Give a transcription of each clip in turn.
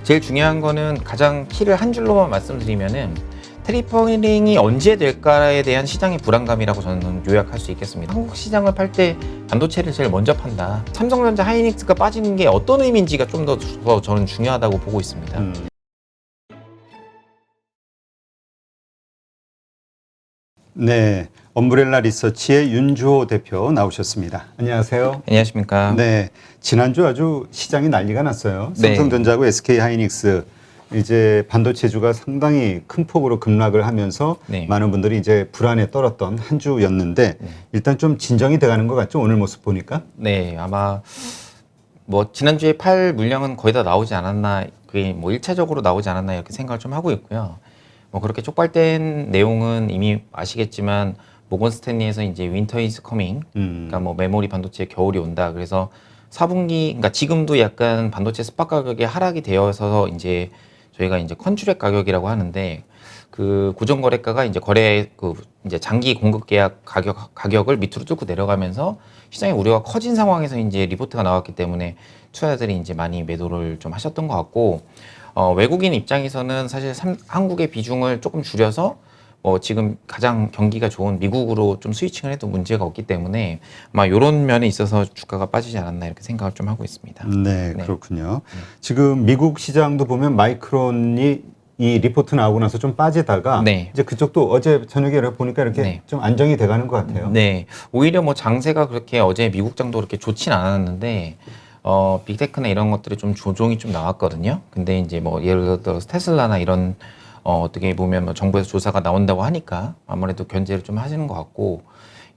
제일 중요한 거는 가장 키를 한 줄로만 말씀드리면은 테리퍼링이 언제 될까에 대한 시장의 불안감이라고 저는 요약할 수 있겠습니다. 한국 시장을 팔 때 반도체를 제일 먼저 판다. 삼성전자, 하이닉스가 빠지는 게 어떤 의미인지가 좀 더 저는 중요하다고 보고 있습니다. 네, 엄브렐라 리서치의 윤주호 대표 나오셨습니다. 안녕하세요. 안녕하십니까. 네, 지난주 아주 시장이 난리가 났어요. 네. 삼성전자하고 SK 하이닉스 이제 반도체주가 상당히 큰 폭으로 급락을 하면서 네. 많은 분들이 이제 불안에 떨었던 한 주였는데 일단 좀 진정이 돼가는 것 같죠? 오늘 모습 보니까. 네, 아마 뭐 지난주에 팔 물량은 거의 다 나오지 않았나, 그게 뭐 1차적으로 나오지 않았나 이렇게 생각을 좀 하고 있고요. 뭐 그렇게 쪽발된 내용은 이미 아시겠지만 모건 스탠리에서 이제 윈터 이즈 커밍, 그러니까 뭐 메모리 반도체 겨울이 온다. 그래서 4분기, 그러니까 지금도 약간 반도체 스팟 가격이 하락이 되어서 이제 저희가 이제 컨트랙 가격이라고 하는데 그 고정 거래가가 이제 이제 장기 공급 계약 가격을 밑으로 뚫고 내려가면서 시장의 우려가 커진 상황에서 이제 리포트가 나왔기 때문에 투자자들이 이제 많이 매도를 좀 하셨던 것 같고, 외국인 입장에서는 사실 한국의 비중을 조금 줄여서 지금 가장 경기가 좋은 미국으로 좀 스위칭을 해도 문제가 없기 때문에 아마 이런 면에 있어서 주가가 빠지지 않았나 이렇게 생각을 좀 하고 있습니다. 네, 그렇군요. 지금 미국 시장도 보면 마이크론이 이 리포트 나오고 나서 좀 빠지다가 네. 이제 그쪽도 어제 저녁에 보니까 이렇게 네. 좀 안정이 돼가는 것 같아요. 네, 오히려 뭐 장세가 그렇게 어제 미국장도 그렇게 좋진 않았는데 빅테크나 이런 것들이 좀 조종이 좀 나왔거든요. 근데 이제 뭐 예를 들어 테슬라나 이런 어떻게 보면 뭐 정부에서 조사가 나온다고 하니까 아무래도 견제를 좀 하시는 것 같고,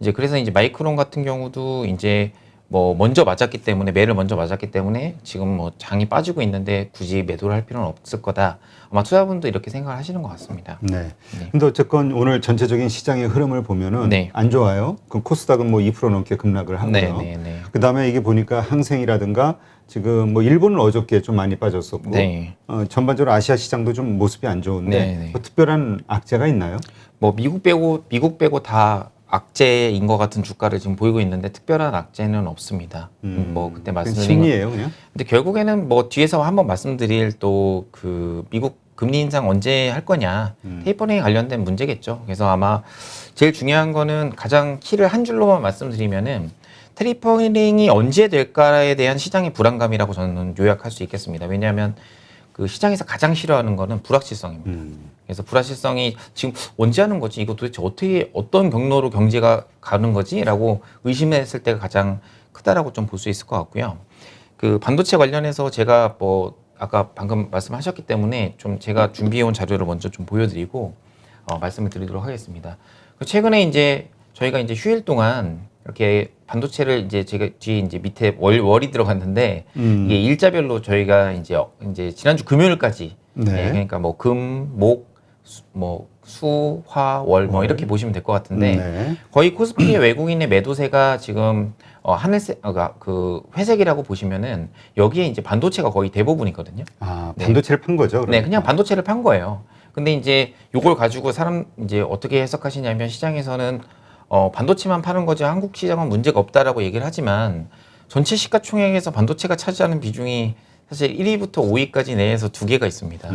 이제 그래서 이제 마이크론 같은 경우도 이제 뭐 먼저 맞았기 때문에 매를 먼저 맞았기 때문에 지금 뭐 장이 빠지고 있는데 굳이 매도를 할 필요는 없을 거다. 아마 투자분도 이렇게 생각을 하시는 것 같습니다. 네. 근데 어쨌건 오늘 전체적인 시장의 흐름을 보면은 네. 안 좋아요. 그럼 코스닥은 뭐 2% 넘게 급락을 하고요. 네. 그다음에 이게 보니까 항생이라든가 지금 뭐 일본은 어저께 좀 많이 빠졌었고 네. 전반적으로 아시아 시장도 좀 모습이 안 좋은데 네. 뭐 특별한 악재가 있나요? 뭐 미국 빼고 다 악재인 것 같은 주가를 지금 보이고 있는데 특별한 악재는 없습니다. 뭐 그때 말씀드린 심리예요, 그냥. 근데 결국에는 뭐 뒤에서 한번 말씀드릴 또 그 미국 금리 인상 언제 할 거냐, 테이퍼링에 관련된 문제겠죠. 그래서 아마 제일 중요한 거는 가장 키를 한 줄로만 말씀드리면은 테이퍼링이 언제 될까에 대한 시장의 불안감이라고 저는 요약할 수 있겠습니다. 왜냐하면 그 시장에서 가장 싫어하는 거는 불확실성입니다. 그래서 불확실성이 지금 언제 하는 거지? 이거 도대체 어떤 경로로 경제가 가는 거지? 라고 의심했을 때가 가장 크다라고 좀 볼 수 있을 것 같고요. 그 반도체 관련해서 제가 뭐 아까 방금 말씀하셨기 때문에 좀 제가 준비해온 자료를 먼저 좀 보여드리고 말씀을 드리도록 하겠습니다. 최근에 이제 저희가 이제 휴일 동안 이렇게 반도체를 이제 제가 뒤에 이제 밑에 월이 들어갔는데 이게 일자별로 저희가 이제 지난주 금요일까지 네. 그러니까 뭐 금, 목, 수, 화, 월 뭐 이렇게 보시면 될 것 같은데 네. 거의 코스피의 외국인의 매도세가 지금 그 회색이라고 보시면은 여기에 이제 반도체가 거의 대부분이거든요. 아, 반도체를 판 거죠? 그러면? 네, 그냥 반도체를 판 거예요. 근데 이제 요걸 가지고 이제 어떻게 해석하시냐면 시장에서는 반도체만 파는 거지 한국 시장은 문제가 없다라고 얘기를 하지만 전체 시가총액에서 반도체가 차지하는 비중이 사실 1위부터 5위까지 내에서 두 개가 있습니다.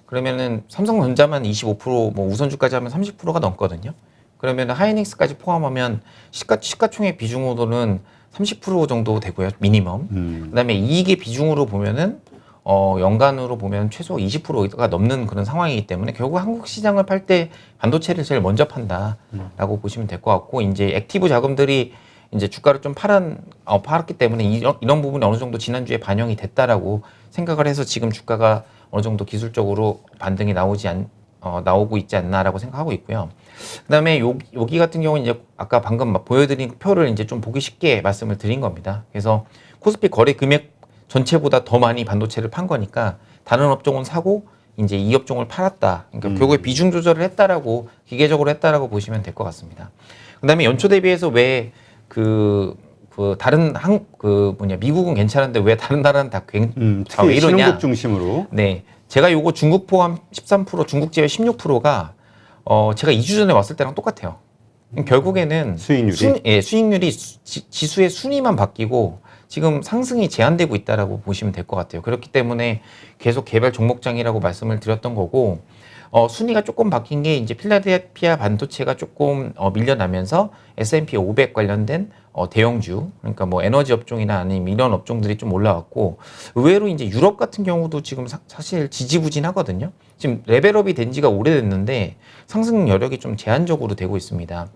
그러면은 삼성전자만 25%, 뭐 우선주까지 하면 30%가 넘거든요. 그러면 하이닉스까지 포함하면 시가총액 비중으로는 30% 정도 되고요, 미니멈. 그다음에 이익의 비중으로 보면은 연간으로 보면 최소 20%가 넘는 그런 상황이기 때문에 결국 한국 시장을 팔 때 반도체를 제일 먼저 판다라고 보시면 될 것 같고, 이제 액티브 자금들이 이제 주가를 좀 팔았기 때문에 이런 부분이 어느 정도 지난주에 반영이 됐다라고 생각을 해서 지금 주가가 어느 정도 기술적으로 반등이 나오고 있지 않나라고 생각하고 있고요. 그다음에 여기 같은 경우는 이제 아까 방금 보여드린 표를 이제 좀 보기 쉽게 말씀을 드린 겁니다. 그래서 코스피 거래 금액 전체보다 더 많이 반도체를 판 거니까 다른 업종은 사고 이제 이 업종을 팔았다. 그러니까 결국에 비중 조절을 했다라고 기계적으로 했다라고 보시면 될 것 같습니다. 그다음에 연초 대비해서 왜 다른 미국은 괜찮은데 왜 다른 나라는 다 왜 이러냐? 신흥국 중심으로. 네, 제가 요거 중국 포함 13%, 중국 제외 16%가 제가 2주 전에 왔을 때랑 똑같아요. 결국에는 수익률이? 수익률이 지수의 순위만 바뀌고 지금 상승이 제한되고 있다라고 보시면 될 것 같아요. 그렇기 때문에 계속 개별 종목장이라고 말씀을 드렸던 거고, 순위가 조금 바뀐 게 이제 필라델피아 반도체가 조금 밀려나면서 S&P 500 관련된 대형주, 그러니까 뭐 에너지 업종이나 아니면 이런 업종들이 좀 올라왔고, 의외로 이제 유럽 같은 경우도 지금 사실 지지부진하거든요. 지금 레벨업이 된 지가 오래됐는데 상승 여력이 좀 제한적으로 되고 있습니다.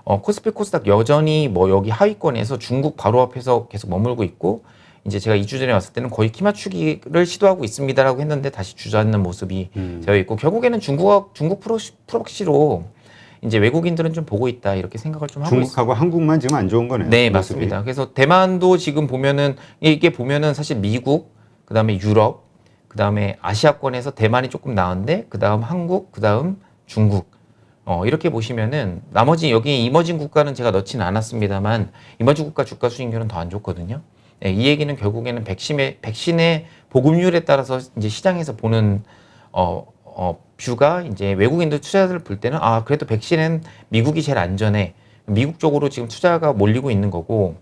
코스피 코스닥 여전히 뭐 여기 하위권에서 중국 바로 앞에서 계속 머물고 있고, 이제 제가 2주 전에 왔을 때는 거의 키 맞추기를 시도하고 있습니다라고 했는데 다시 주저앉는 모습이 되어 있고, 결국에는 중국 프록시로 이제 외국인들은 좀 보고 있다 이렇게 생각을 좀 하고 있습니다. 중국하고 한국만 지금 안 좋은 거네요. 네, 모습이. 맞습니다. 그래서 대만도 지금 보면은 이게 보면은 사실 미국, 그다음에 유럽, 그다음에 아시아권에서 대만이 조금 나은데 그다음 한국, 그다음 중국. 이렇게 보시면은 나머지 여기 이머징 국가는 제가 넣지는 않았습니다만 이머징 국가 주가 수익률은 더 안 좋거든요. 네, 이 얘기는 결국에는 백신의 보급률에 따라서 이제 시장에서 보는 뷰가 이제 외국인들 투자자들 볼 때는 그래도 백신은 미국이 제일 안전해. 미국 쪽으로 지금 투자가 몰리고 있는 거고,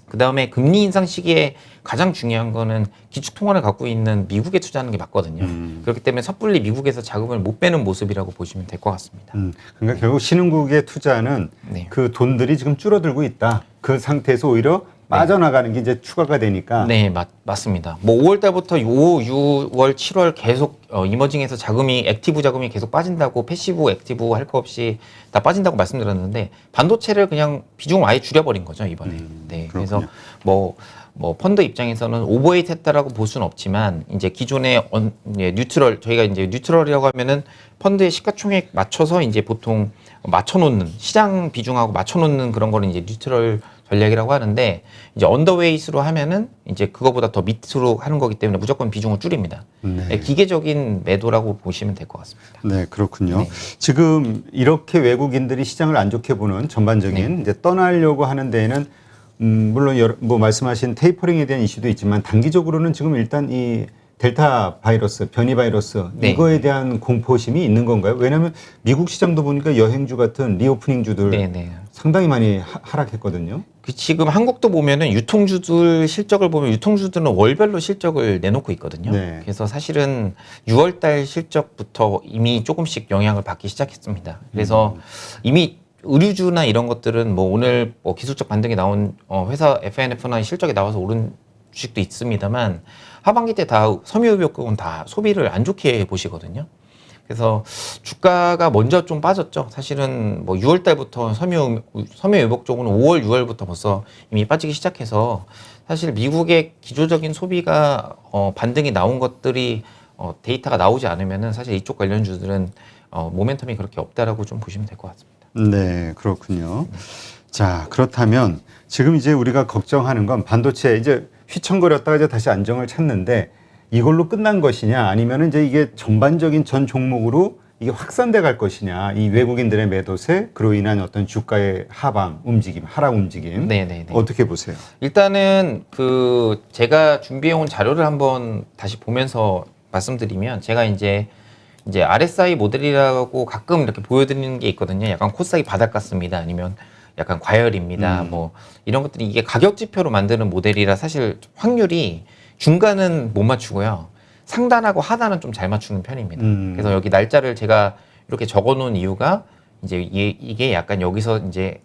그 다음에 금리 인상 시기에 가장 중요한 거는 기축통화를 갖고 있는 미국에 투자하는 게 맞거든요. 그렇기 때문에 섣불리 미국에서 자금을 못 빼는 모습이라고 보시면 될 것 같습니다. 그러니까 결국 신흥국의 투자는 네. 그 돈들이 지금 줄어들고 있다. 그 상태에서 오히려 빠져나가는 게 이제 추가가 되니까. 네, 맞습니다. 뭐 5월 달부터 5, 6월, 7월 계속 이머징에서 액티브 자금이 계속 빠진다고, 패시브, 액티브 할 거 없이 다 빠진다고 말씀드렸는데, 반도체를 그냥 비중을 아예 줄여버린 거죠, 이번에. 네, 그래서 뭐 펀드 입장에서는 오버웨이트 했다라고 볼 수는 없지만, 이제 기존의 뉴트럴, 저희가 이제 뉴트럴이라고 하면은 펀드의 시가총액 맞춰서 이제 보통 맞춰놓는, 시장 비중하고 맞춰놓는 그런 거는 이제 뉴트럴 전략이라고 하는데, 이제 언더웨이스로 하면은 이제 그거보다 더 밑으로 하는 거기 때문에 무조건 비중을 줄입니다. 네. 기계적인 매도라고 보시면 될 것 같습니다. 네, 그렇군요. 네. 지금 이렇게 외국인들이 시장을 안 좋게 보는 전반적인 이제 떠나려고 하는 데에는 물론 뭐 말씀하신 테이퍼링에 대한 이슈도 있지만 단기적으로는 지금 일단 이 델타 바이러스, 변이 바이러스 네. 이거에 대한 공포심이 있는 건가요? 왜냐하면 미국 시장도 보니까 여행주 같은 리오프닝주들 네. 상당히 많이 하락했거든요. 지금 한국도 보면은 유통주들 실적을 보면 유통주들은 월별로 실적을 내놓고 있거든요. 네. 그래서 사실은 6월달 실적부터 이미 조금씩 영향을 받기 시작했습니다. 그래서 이미 의류주나 이런 것들은 뭐 오늘 뭐 기술적 반등이 나온 회사 FNF나 실적이 나와서 오른 주식도 있습니다만, 하반기 때 다 섬유유업국은 다 소비를 안 좋게 보시거든요. 그래서 주가가 먼저 좀 빠졌죠. 사실은 뭐 6월 달부터 섬유유복 쪽은 5월, 6월부터 벌써 이미 빠지기 시작해서, 사실 미국의 기조적인 소비가 반등이 나온 것들이 데이터가 나오지 않으면은 사실 이쪽 관련주들은 모멘텀이 그렇게 없다라고 좀 보시면 될 것 같습니다. 네, 그렇군요. 자, 그렇다면 지금 이제 우리가 걱정하는 건 반도체 이제 휘청거렸다가 이제 다시 안정을 찾는데 이걸로 끝난 것이냐, 아니면 이제 이게 전반적인 전 종목으로 이게 확산돼 갈 것이냐, 이 외국인들의 매도세 그로 인한 어떤 주가의 하락 움직임. 네네네. 어떻게 보세요? 일단은 제가 준비해온 자료를 한번 다시 보면서 말씀드리면, 제가 이제 RSI 모델이라고 가끔 이렇게 보여드리는 게 있거든요. 약간 코스닥이 바닥 같습니다. 아니면 약간 과열입니다. 뭐 이런 것들이 이게 가격 지표로 만드는 모델이라 사실 확률이 중간은 못 맞추고요. 상단하고 하단은 좀 잘 맞추는 편입니다. 그래서 여기 날짜를 제가 이렇게 적어 놓은 이유가 이제 이게 약간 여기서 이제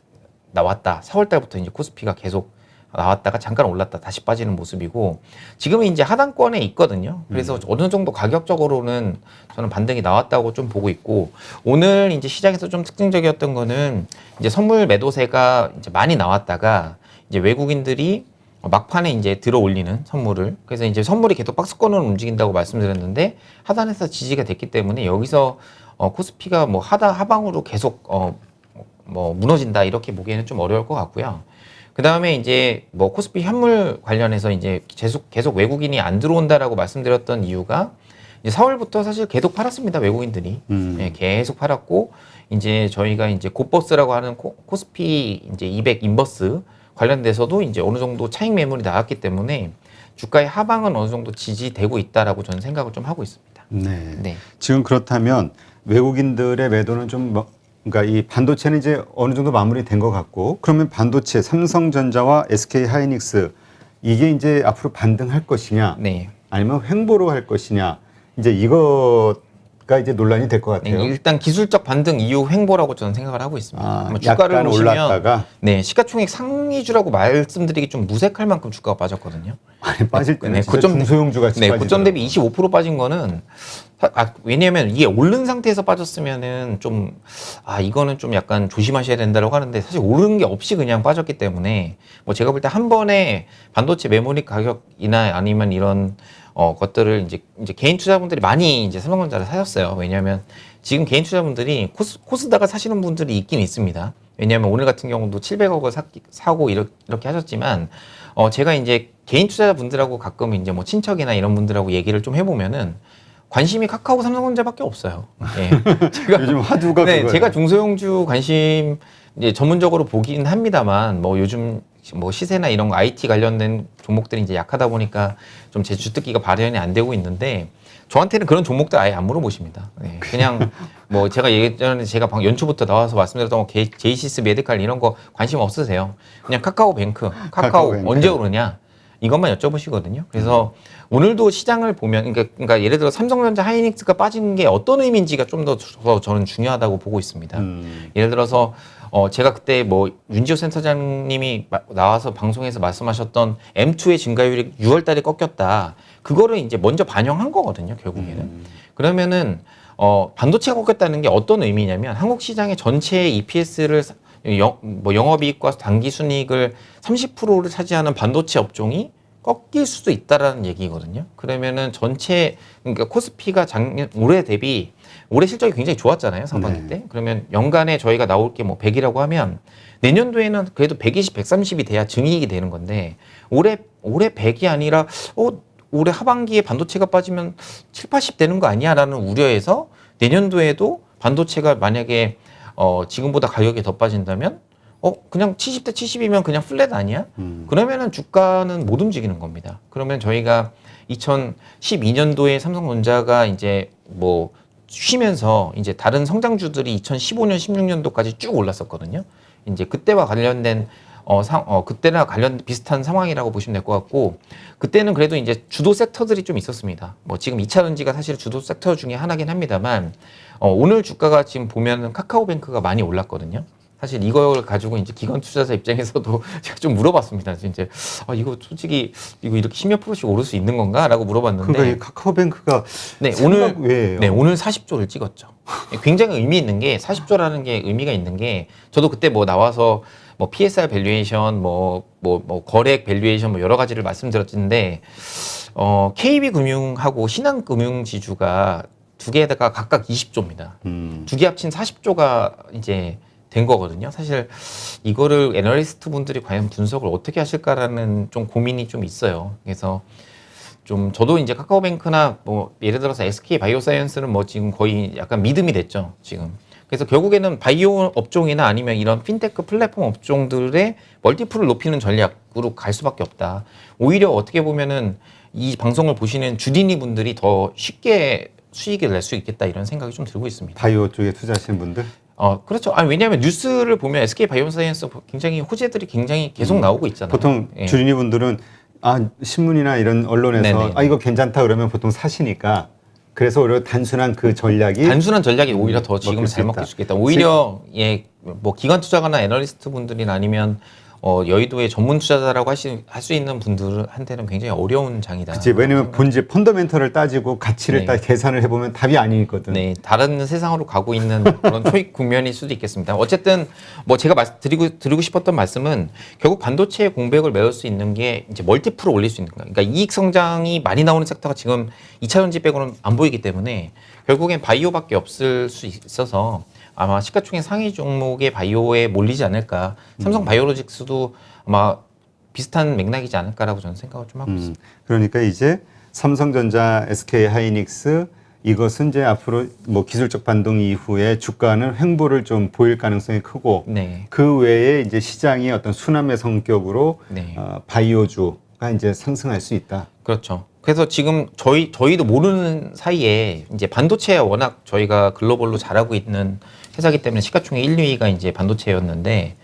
나왔다. 4월 달부터 이제 코스피가 계속 나왔다가 잠깐 올랐다 다시 빠지는 모습이고, 지금은 이제 하단권에 있거든요. 그래서 어느 정도 가격적으로는 저는 반등이 나왔다고 좀 보고 있고, 오늘 이제 시장에서 좀 특징적이었던 거는 이제 선물 매도세가 이제 많이 나왔다가 이제 외국인들이 막판에 이제 들어 올리는 선물을, 그래서 이제 선물이 계속 박스권으로 움직인다고 말씀드렸는데 하단에서 지지가 됐기 때문에 여기서 코스피가 뭐 하방으로 계속 뭐 무너진다 이렇게 보기에는 좀 어려울 것 같고요. 그 다음에 이제 뭐 코스피 현물 관련해서 이제 계속 외국인이 안 들어온다라고 말씀드렸던 이유가, 이제 4월부터 사실 계속 팔았습니다. 외국인들이. 네, 계속 팔았고, 이제 저희가 이제 곧버스라고 하는 코스피 이제 200 인버스 관련돼서도 이제 어느 정도 차익 매물이 나왔기 때문에 주가의 하방은 어느 정도 지지되고 있다라고 저는 생각을 좀 하고 있습니다. 네. 네. 지금 그렇다면 외국인들의 매도는 좀 그러니까 이 반도체는 이제 어느 정도 마무리된 것 같고, 그러면 반도체 삼성전자와 SK 하이닉스 이게 이제 앞으로 반등할 것이냐, 네. 아니면 횡보로 할 것이냐, 이제 이거가 이제 논란이 될 것 같아요. 네, 일단 기술적 반등 이후 횡보라고 저는 생각을 하고 있습니다. 아, 아마 주가를 약간 보시면 올랐다가 네, 시가총액 상위주라고 말씀드리기 좀 무색할 만큼 주가가 빠졌거든요. 아니, 빠질 때는 네, 진짜 고점 중소형주 같이 네, 빠지더라고요. 고점 대비 25% 빠진 거는 왜냐하면 이게 오른 상태에서 빠졌으면은 좀 이거는 좀 약간 조심하셔야 된다고 하는데 사실 오른 게 없이 그냥 빠졌기 때문에 뭐 제가 볼 때 한 번에 반도체 메모리 가격이나 아니면 이런 것들을 이제 개인 투자분들이 많이 이제 삼성전자를 사셨어요. 왜냐하면 지금 개인 투자분들이 코스닥을 사시는 분들이 있긴 있습니다. 왜냐하면 오늘 같은 경우도 700억을 사고 이렇게 하셨지만 제가 이제 개인 투자자분들하고 가끔 이제 뭐 친척이나 이런 분들하고 얘기를 좀 해보면은 관심이 카카오, 삼성전자밖에 없어요. 예. 제가 요즘 화두가 네, 그거예요. 제가 중소형주 관심 이제 전문적으로 보긴 합니다만 뭐 요즘 뭐 시세나 이런 거 IT 관련된 종목들이 이제 약하다 보니까 좀 제 주특기가 발현이 안 되고 있는데 저한테는 그런 종목들 아예 안 물어보십니다. 네, 그냥 뭐 제가 예전에 제가 연초부터 나와서 말씀드렸던 거 제이시스 메디칼 이런 거 관심 없으세요. 그냥 카카오뱅크, 카카오 언제 오르냐 이것만 여쭤보시거든요. 그래서 오늘도 시장을 보면 그러니까 예를 들어 삼성전자 하이닉스가 빠진 게 어떤 의미인지가 좀 더 저는 중요하다고 보고 있습니다. 예를 들어서 제가 그때 뭐 윤지호 센터장님이 나와서 방송에서 말씀하셨던 M2의 증가율이 6월 달에 꺾였다. 그거를 이제 먼저 반영한 거거든요, 결국에는. 그러면은 반도체가 꺾였다는 게 어떤 의미냐면 한국 시장의 전체 EPS를 뭐 영업이익과 단기순이익을 30%를 차지하는 반도체 업종이 꺾일 수도 있다라는 얘기거든요. 그러면은 전체 그러니까 코스피가 올해 대비 올해 실적이 굉장히 좋았잖아요, 상반기 네. 때. 그러면 연간에 저희가 나올 게 뭐 100이라고 하면 내년도에는 그래도 120, 130이 돼야 증이익이 되는 건데 올해 100이 아니라 올해 하반기에 반도체가 빠지면 7, 80 되는 거 아니야라는 우려에서 내년도에도 반도체가 만약에 지금보다 가격이 더 빠진다면 그냥 70대 70이면 그냥 플랫 아니야? 그러면은 주가는 못 움직이는 겁니다. 그러면 저희가 2012년도에 삼성전자가 이제 뭐 쉬면서 이제 다른 성장주들이 2015년, 16년도까지 쭉 올랐었거든요. 이제 그때와 관련된 그때나 관련 비슷한 상황이라고 보시면 될 것 같고 그때는 그래도 이제 주도 섹터들이 좀 있었습니다. 뭐 지금 2차 전지가 사실 주도 섹터 중에 하나긴 합니다만 오늘 주가가 지금 보면은 카카오뱅크가 많이 올랐거든요. 사실 이걸 가지고 이제 기관 투자자 입장에서도 제가 좀 물어봤습니다. 이제 이거 솔직히 이거 이렇게 10몇 프로씩 오를 수 있는 건가라고 물어봤는데 그러니까 이 카카오뱅크가 네, 생각 외예요. 네, 오늘 40조를 찍었죠. 굉장히 의미 있는 게 40조라는 게 의미가 있는 게 저도 그때 뭐 나와서 뭐 PSR 밸류에이션 뭐 거래액 밸류에이션 뭐 여러 가지를 말씀드렸는데 KB금융하고 신한금융지주가 두 개에다가 각각 20조입니다. 두 개 합친 40조가 이제 된 거거든요. 사실 이거를 애널리스트 분들이 과연 분석을 어떻게 하실까라는 좀 고민이 좀 있어요. 그래서 좀 저도 이제 카카오뱅크나 뭐 예를 들어서 SK 바이오사이언스는 뭐 지금 거의 약간 믿음이 됐죠, 지금. 그래서 결국에는 바이오 업종이나 아니면 이런 핀테크 플랫폼 업종들의 멀티플을 높이는 전략으로 갈 수밖에 없다. 오히려 어떻게 보면은 이 방송을 보시는 주디니 분들이 더 쉽게 수익을 낼 수 있겠다 이런 생각이 좀 들고 있습니다. 바이오 쪽에 투자하시는 분들? 그렇죠. 왜냐하면 뉴스를 보면 SK 바이오사이언스 굉장히 호재들이 굉장히 계속 나오고 있잖아요. 보통 예. 주린이 분들은 신문이나 이런 언론에서 네네. 이거 괜찮다 그러면 보통 사시니까 그래서 오히려 단순한 그 전략이 단순한 전략이 오히려 더 지금 먹힐 수 잘 있다. 먹힐 수 있겠다. 오히려 뭐 기관 투자가나 애널리스트 분들이나 아니면 여의도의 전문 투자자라고 할 수 있는 분들한테는 굉장히 어려운 장이다. 그치, 왜냐면 본질 펀더멘털을 따지고 가치를 네. 딱 계산을 해보면 답이 아니거든. 네, 다른 세상으로 가고 있는 그런 초입 국면일 수도 있겠습니다. 어쨌든 뭐 제가 드리고 싶었던 말씀은 결국 반도체의 공백을 메울 수 있는 게 이제 멀티플을 올릴 수 있는 거예요. 그러니까 이익 성장이 많이 나오는 섹터가 지금 2차 전지 빼고는 안 보이기 때문에 결국엔 바이오밖에 없을 수 있어서 아마 시가총액 상위 종목의 바이오에 몰리지 않을까. 삼성 바이오로직스도 아마 비슷한 맥락이지 않을까라고 저는 생각을 좀 하고 있습니다. 그러니까 이제 삼성전자, SK 하이닉스 이것은 이제 앞으로 뭐 기술적 반동 이후에 주가는 횡보를 좀 보일 가능성이 크고 네. 그 외에 이제 시장이 어떤 순환의 성격으로 네. 바이오주가 이제 상승할 수 있다. 그렇죠. 그래서 지금 저희도 모르는 사이에 이제 반도체에 워낙 저희가 글로벌로 잘하고 있는 회사기 때문에 시가총액 1, 2위가 이제 반도체였는데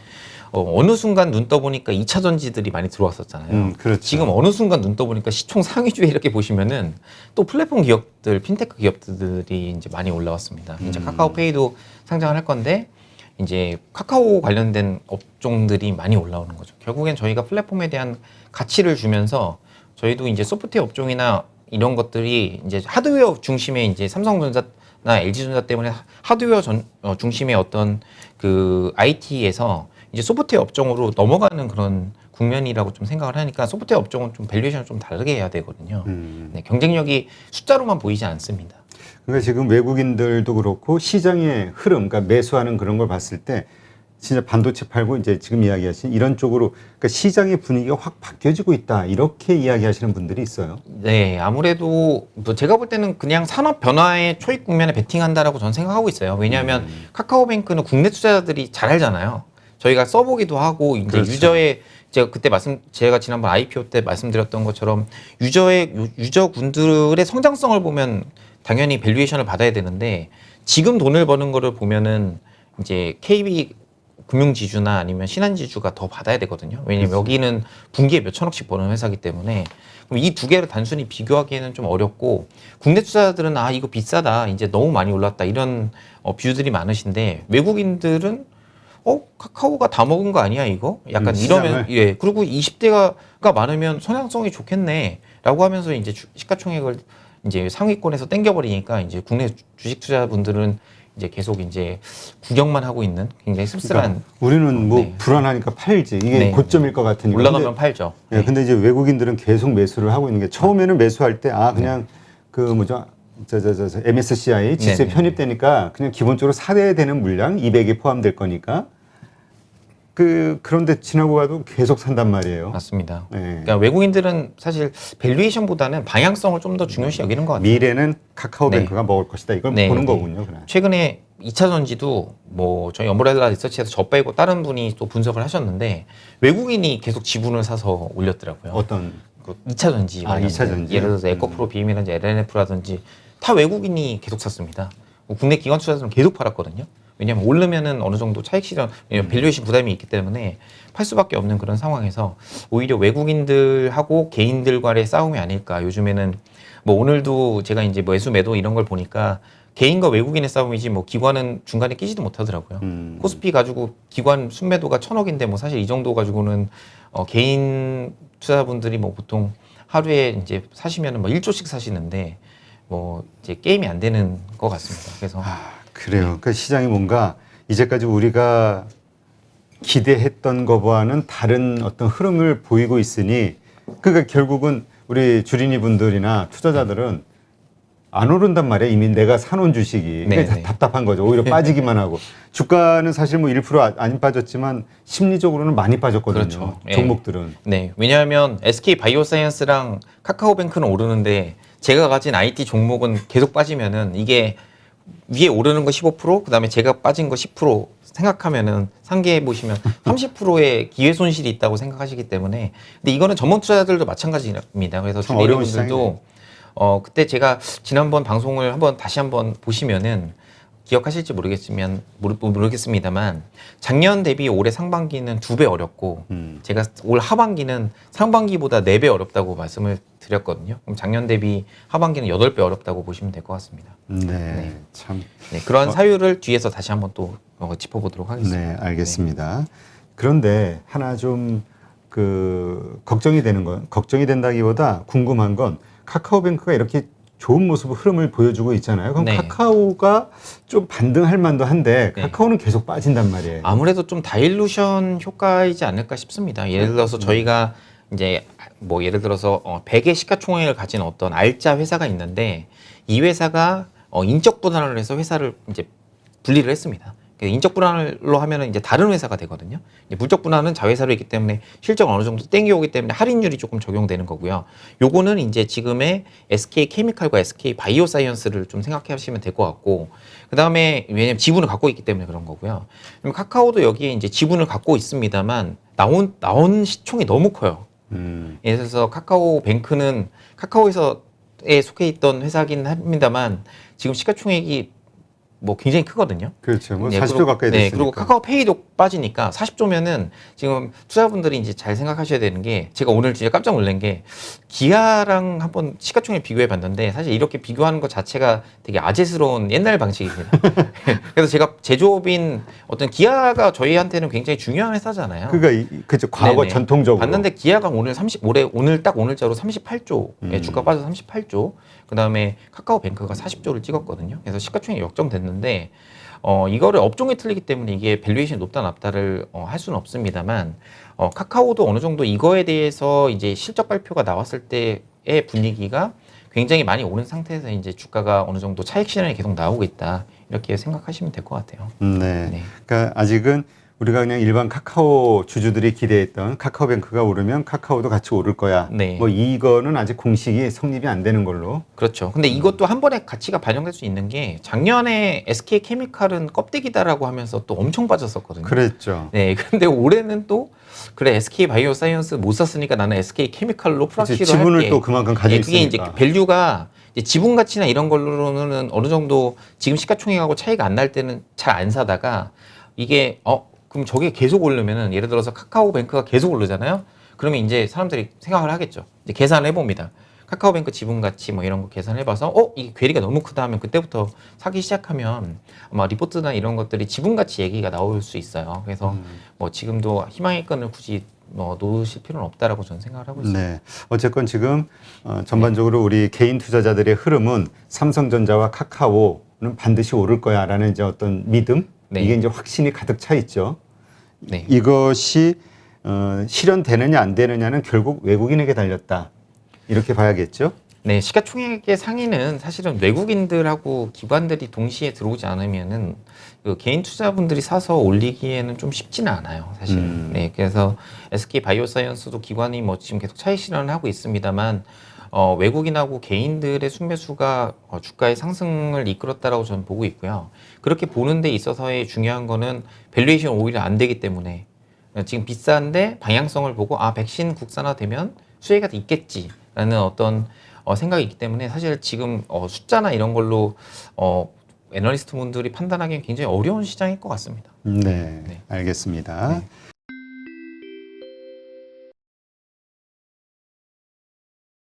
어느 순간 눈 떠보니까 2차 전지들이 많이 들어왔었잖아요. 그렇죠. 지금 어느 순간 눈 떠보니까 시총 상위주에 이렇게 보시면은 또 플랫폼 기업들, 핀테크 기업들이 이제 많이 올라왔습니다. 이제 카카오페이도 상장을 할 건데 이제 카카오 관련된 업종들이 많이 올라오는 거죠. 결국엔 저희가 플랫폼에 대한 가치를 주면서 저희도 이제 소프트웨어 업종이나 이런 것들이 이제 하드웨어 중심의 이제 삼성전자나 LG전자 때문에 하드웨어 중심의 어떤 그 IT에서 이제 소프트웨어 업종으로 넘어가는 그런 국면이라고 좀 생각을 하니까 소프트웨어 업종은 좀 밸류에이션을 좀 다르게 해야 되거든요. 네, 경쟁력이 숫자로만 보이지 않습니다. 그러니까 지금 외국인들도 그렇고 시장의 흐름, 그러니까 매수하는 그런 걸 봤을 때 진짜 반도체 팔고 이제 지금 이야기하신 이런 쪽으로 그러니까 시장의 분위기가 확 바뀌어지고 있다 이렇게 이야기하시는 분들이 있어요. 네, 아무래도 뭐 제가 볼 때는 그냥 산업 변화의 초입 국면에 베팅한다라고 저는 생각하고 있어요. 왜냐하면 카카오뱅크는 국내 투자자들이 잘 알잖아요. 저희가 써보기도 하고 이제 그렇죠. 유저의 제가 지난번 IPO 때 말씀드렸던 것처럼 유저군들의 성장성을 보면 당연히 밸류에이션을 받아야 되는데 지금 돈을 버는 거를 보면은 이제 KB 금융지주나 아니면 신한지주가 더 받아야 되거든요. 왜냐면 여기는 분기에 몇 천억씩 버는 회사기 때문에 이 두 개를 단순히 비교하기에는 좀 어렵고 국내 투자자들은 아 이거 비싸다 이제 너무 많이 올랐다 이런 뷰들이 많으신데 외국인들은 카카오가 다 먹은 거 아니야 이거? 약간 이러면 예 그리고 20대가 많으면 성장성이 좋겠네라고 하면서 이제 시가총액을 이제 상위권에서 땡겨버리니까 이제 국내 주식 투자분들은 이제 계속 이제 구경만 하고 있는 굉장히 씁쓸한. 그러니까 우리는 뭐 네. 불안하니까 팔지 이게 네. 고점일 것 같으니까 올라가면 팔죠. 네. 근데 이제 외국인들은 계속 매수를 하고 있는 게 처음에는 매수할 때 그냥 그 뭐죠 저 MSCI 지수에 네네. 편입되니까 그냥 기본적으로 사대야 되는 물량 200이 포함될 거니까 그런데 지나고 가도 계속 산단 말이에요. 맞습니다. 네. 그러니까 외국인들은 사실 밸류에이션보다는 방향성을 좀 더 중요시 여기는 것 같아요. 미래는 카카오뱅크가 먹을 것이다 이걸 네, 보는 네. 거군요. 그냥. 최근에 2차 전지도 뭐 저희 엄브렐라 리서치에서 저 빼고 다른 분이 또 분석을 하셨는데 외국인이 계속 지분을 사서 올렸더라고요. 어떤 그 2차 전지. 아, 2차 전지요? 예를 들어서 에코프로 비임이라든지 LNF라든지 다 외국인이 계속 샀습니다. 국내 기관 투자자들은 계속 팔았거든요. 왜냐하면 오르면은 어느 정도 차익 실현, 밸류에이션 부담이 있기 때문에 팔 수밖에 없는 그런 상황에서 오히려 외국인들하고 개인들과의 싸움이 아닐까. 요즘에는 뭐 오늘도 제가 이제 매수 매도 이런 걸 보니까 개인과 외국인의 싸움이지 뭐 기관은 중간에 끼지도 못하더라고요. 코스피 가지고 기관 순매도가 1,000억인데 뭐 사실 이 정도 가지고는 개인 투자분들이 뭐 보통 하루에 이제 사시면은 뭐 1조씩 사시는데 뭐 이제 게임이 안 되는 것 같습니다. 그래서 그래요. 그러니까 시장이 뭔가 이제까지 우리가 기대했던 것과는 다른 어떤 흐름을 보이고 있으니 그러니까 결국은 우리 주린이 분들이나 투자자들은 안 오른단 말이에요. 이미 내가 사놓은 주식이. 그러니까 네. 답답한 거죠. 오히려 빠지기만 하고. 주가는 사실 뭐 1% 안 빠졌지만 심리적으로는 많이 빠졌거든요. 그렇죠. 종목들은. 네, 왜냐하면 SK 바이오사이언스랑 카카오뱅크는 오르는데 제가 가진 IT 종목은 계속 빠지면은 이게 위에 오르는 거 15%, 그다음에 제가 빠진 거 10% 생각하면은 상계해 보시면 30%의 기회 손실이 있다고 생각하시기 때문에 근데 이거는 전문 투자자들도 마찬가지입니다. 그래서 참 어려운 주리분들도 그때 제가 지난번 방송을 다시 한번 보시면은 기억하실지 모르겠습니다만 작년 대비 올해 상반기는 2배 어렵고 제가 올 하반기는 상반기보다 4배 어렵다고 말씀을 드렸거든요. 그럼 작년 대비 하반기는 8배 어렵다고 보시면 될 것 같습니다. 네. 참. 네, 그런 사유를 뒤에서 다시 한번 또 짚어보도록 하겠습니다. 네, 알겠습니다. 그런데 하나 좀 걱정이 된다기보다 궁금한 건 카카오뱅크가 이렇게 좋은 모습 흐름을 보여주고 있잖아요. 그럼 네. 카카오가 좀 반등할 만도 한데 네. 카카오는 계속 빠진단 말이에요. 아무래도 좀 다일루션 효과이지 않을까 싶습니다. 예를 들어서 저희가 이제 뭐 예를 들어서 100의 시가총액을 가진 어떤 알짜 회사가 있는데 이 회사가 인적 분할을 해서 회사를 이제 분리를 했습니다. 인적 분할로 하면은 이제 다른 회사가 되거든요. 이제 물적 분할은 자회사로 있기 때문에 실적 어느 정도 땡겨오기 때문에 할인율이 조금 적용되는 거고요. 요거는 이제 지금의 SK 케미칼과 SK 바이오사이언스를 좀 생각하시면 될 것 같고, 그 다음에 왜냐면 지분을 갖고 있기 때문에 그런 거고요. 그럼 카카오도 여기에 이제 지분을 갖고 있습니다만 나온 시총이 너무 커요. 예를 들어서 카카오뱅크는 카카오에서에 속해 있던 회사긴 합니다만 지금 시가총액이 뭐 굉장히 크거든요. 그렇죠. 뭐 네, 40조 그리고, 가까이 네, 됐으니까. 그리고 카카오페이도 빠지니까 40조면은 지금 투자분들이 이제 잘 생각하셔야 되는 게 제가 오늘 진짜 깜짝 놀란 게 기아랑 한번 시가총액 비교해 봤는데 사실 이렇게 비교하는 것 자체가 되게 아재스러운 옛날 방식입니다. 그래서 제가 제조업인 어떤 기아가 저희한테는 굉장히 중요한 회사잖아요. 그러니까 그죠. 과거 네네. 전통적으로. 봤는데 기아가 올해 오늘 딱 오늘자로 38조 주가 빠져 38조. 그다음에 카카오뱅크가 40조를 찍었거든요. 그래서 시가총액 역전됐는데 이거를 업종이 틀리기 때문에 이게 밸류에이션이 높다 낮다를 할 수는 없습니다만 카카오도 어느 정도 이거에 대해서 이제 실적 발표가 나왔을 때의 분위기가 굉장히 많이 오른 상태에서 이제 주가가 어느 정도 차익 실현이 계속 나오고 있다. 이렇게 생각하시면 될 것 같아요. 네. 네. 그러니까 아직은 우리가 그냥 일반 카카오 주주들이 기대했던 카카오뱅크가 오르면 카카오도 같이 오를 거야. 네. 뭐 이거는 아직 공식이 성립이 안 되는 걸로. 그렇죠. 근데 이것도 한 번에 가치가 반영될 수 있는 게 작년에 SK 케미칼은 껍데기다라고 하면서 또 엄청 빠졌었거든요. 그랬죠. 네. 근데 올해는 또 그래 SK 바이오사이언스 못 샀으니까 나는 SK 케미칼로 그치, 프락시로 지분을 할게. 또 그만큼 가지고 그게 이제 있으니까. 밸류가 이제 지분 가치나 이런 걸로는 어느 정도 지금 시가총액하고 차이가 안 날 때는 잘 안 사다가 이게 그럼 저게 계속 오르면은 예를 들어서 카카오뱅크가 계속 오르잖아요. 그러면 이제 사람들이 생각을 하겠죠. 이제 계산을 해봅니다. 카카오뱅크 지분 가치 뭐 이런 거 계산해봐서 이게 괴리가 너무 크다 하면 그때부터 사기 시작하면 아마 리포트나 이런 것들이 지분 가치 얘기가 나올 수 있어요. 그래서 뭐 지금도 희망의 끈을 굳이 놓으실 필요는 없다라고 저는 생각을 하고 있습니다. 네. 어쨌건 지금 전반적으로 우리 개인 투자자들의 흐름은 삼성전자와 카카오는 반드시 오를 거야라는 이제 어떤 믿음, 네. 이게 이제 확신이 가득 차 있죠. 네. 이것이 실현되느냐 안 되느냐는 결국 외국인에게 달렸다. 이렇게 봐야겠죠. 네, 시가총액의 상위는 사실은 외국인들하고 기관들이 동시에 들어오지 않으면은 그 개인 투자분들이 사서 올리기에는 좀 쉽지는 않아요, 사실은. 네, 그래서 SK 바이오사이언스도 기관이 뭐 지금 계속 차익 실현을 하고 있습니다만 외국인하고 개인들의 순매수가 주가의 상승을 이끌었다라고 저는 보고 있고요. 그렇게 보는 데 있어서의 중요한 거는 밸류에이션 오히려 안 되기 때문에 지금 비싼데 방향성을 보고 백신 국산화되면 수혜가 있겠지라는 어떤 생각이 있기 때문에 사실 지금 숫자나 이런 걸로 애널리스트 분들이 판단하기엔 굉장히 어려운 시장일 것 같습니다. 네, 네. 알겠습니다. 네.